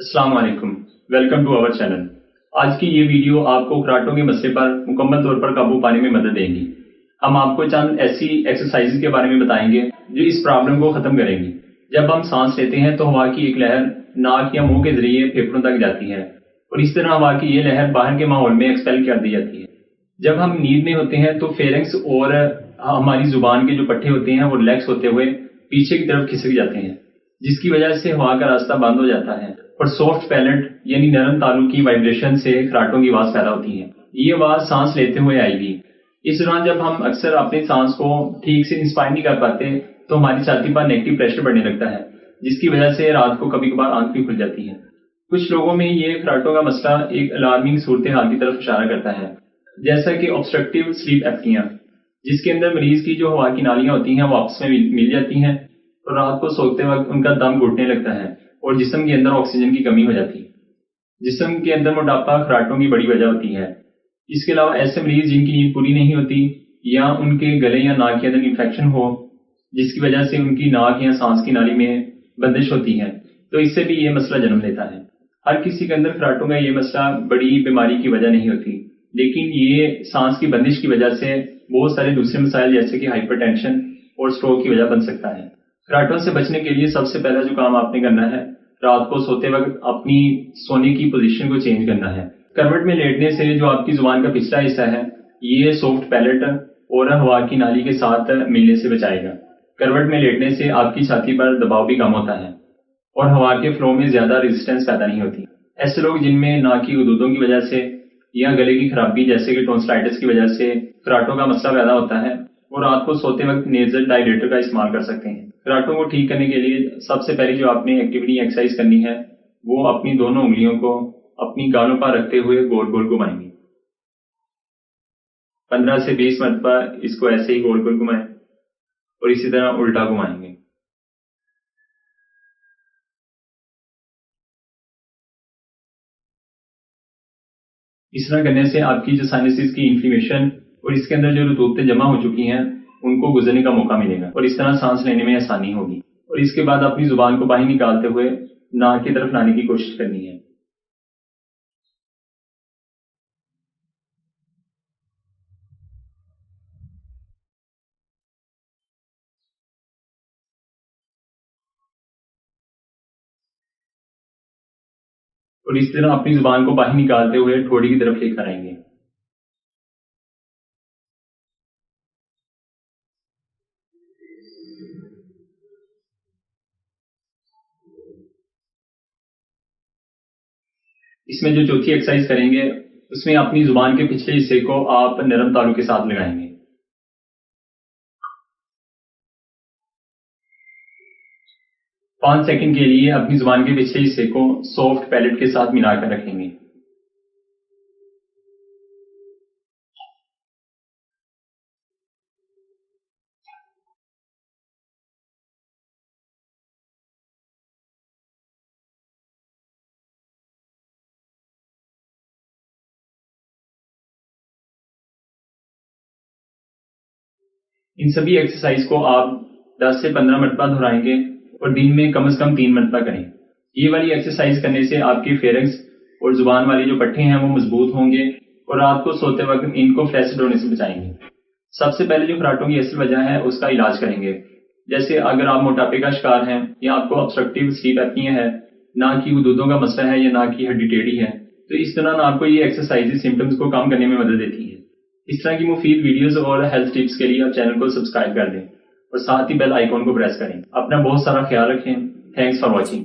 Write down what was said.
अस्सलाम वालेकुम, welcome to our channel. आज की ये वीडियो आपको खराटों के मसले पर मुकम्मल तौर पर काबू पाने में मदद देगी। हम आपको चंद ऐसी एक्सरसाइज के बारे में बताएंगे जो इस प्रॉब्लम को खत्म करेंगी। जब हम सांस लेते हैं तो हवा की एक लहर नाक या मुंह के जरिए फेफड़ों तक जाती है और इस तरह हवा की ये लहर बाहर के माहौल में एक्सपेल कर दी जाती है। जब हम नींद में होते हैं तो फेरेंक्स और हमारी जुबान के जो पट्टे होते हैं वो रिलैक्स होते हुए पीछे की तरफ खिसक जाते हैं, जिसकी वजह से हवा का रास्ता बंद हो जाता है और सॉफ्ट पैलेट यानी नरम तालू की वाइब्रेशन से खराटों की आवाज पैदा होती है। ये आवाज सांस लेते हुए आएगी। इस दौरान जब हम अक्सर अपनी सांस को ठीक से इंस्पायर नहीं कर पाते तो हमारी छाती पर नेगेटिव प्रेशर बढ़ने लगता है, जिसकी वजह से रात को कभी कभार आंख भी खुल जाती है। कुछ लोगों में ये खराटों का मसला एक अलार्मिंग सूरत हाल की तरफ इशारा करता है, जैसा कि ऑब्स्ट्रक्टिव स्लीप एप्निया, जिसके अंदर मरीज की जो हवा की नालियां होती हैं वो आपस में मिल जाती हैं और रात को सोते वक्त उनका दम घुटने लगता है और जिस्म के अंदर ऑक्सीजन की कमी हो जाती है। जिस्म के अंदर मोटापा खराटों की बड़ी वजह होती है। इसके अलावा ऐसे मरीज जिनकी नींद पूरी नहीं होती या उनके गले या नाक के अंदर इन्फेक्शन हो, जिसकी वजह से उनकी नाक या सांस की नाली में बंदिश होती है, तो इससे भी ये मसला जन्म लेता है। हर किसी के अंदर खराटों का ये मसला बड़ी बीमारी की वजह नहीं होती, लेकिन ये सांस की बंदिश की वजह से बहुत सारे दूसरे मसाइल जैसे कि हाइपरटेंशन और स्ट्रोक की वजह बन सकता है। खराटों से बचने के लिए सबसे पहला जो काम आपने करना है, रात को सोते वक्त अपनी सोने की पोजीशन को चेंज करना है। करवट में लेटने से जो आपकी जुबान का पिछला हिस्सा है ये सॉफ्ट पैलेट और हवा की नाली के साथ मिलने से बचाएगा। करवट में लेटने से आपकी छाती पर दबाव भी कम होता है और हवा के फ्लो में ज्यादा रेजिस्टेंस पैदा नहीं होती। ऐसे लोग जिनमें नाक की गदूदों की वजह से या गले की खराबी जैसे कि टॉन्सिलाइटिस की वजह से खराटों का मसला पैदा होता है वो रात को सोते वक्त नेजल डायलेटर का इस्तेमाल कर सकते हैं। खराटों को ठीक करने के लिए सबसे पहले जो आपने एक्टिविटी एक्सरसाइज करनी है वो अपनी दोनों उंगलियों को अपनी गालों पर रखते हुए गोल गोल घुमाएंगे। 15 से 20 मरतबा इसको ऐसे ही गोल गोल घुमाएं और इसी तरह उल्टा घुमाएंगे। इस तरह करने से आपकी जो साइनसिस की इन्फ्लेमेशन और इसके अंदर जो रतूबतें जमा हो चुकी हैं उनको गुजरने का मौका मिलेगा और इस तरह सांस लेने में आसानी होगी। और इसके बाद अपनी जुबान को बाहर निकालते हुए नाक की तरफ लाने की कोशिश करनी है। और इस तरह अपनी जुबान को बाहर निकालते हुए ठोड़ी की तरफ लेकर आएंगे। इसमें जो चौथी एक्सरसाइज करेंगे उसमें अपनी जुबान के पिछले हिस्से को आप नरम तालू के साथ लगाएंगे। पांच सेकंड के लिए अपनी जुबान के पिछले हिस्से को सॉफ्ट पैलेट के साथ मिलाकर रखेंगे। इन सभी एक्सरसाइज को आप 10 से 15 मरतबा दोहराएंगे और दिन में कम से कम 3 मरतबा करें। ये वाली एक्सरसाइज करने से आपके फेरेंक्स और जुबान वाले जो पट्टे हैं वो मजबूत होंगे और रात को सोते वक्त इनको फ्लैसिड होने से बचाएंगे। सबसे पहले जो खराटों की असल वजह है उसका इलाज करेंगे। जैसे अगर आप मोटापे का शिकार हैं या आपको ऑब्स्ट्रक्टिव स्लीप एप्निया है, नाक की गदूदों का मसला है या नाक की हड्डी टेढ़ी है, तो इस दौरान आपको ये एक्सरसाइज सिम्टम्स को कम करने में मदद देती है। इस तरह की मुफीद वीडियोस और हेल्थ टिप्स के लिए आप चैनल को सब्सक्राइब कर दें और साथ ही बेल आइकॉन को प्रेस करें। अपना बहुत सारा ख्याल रखें। Thanks for watching.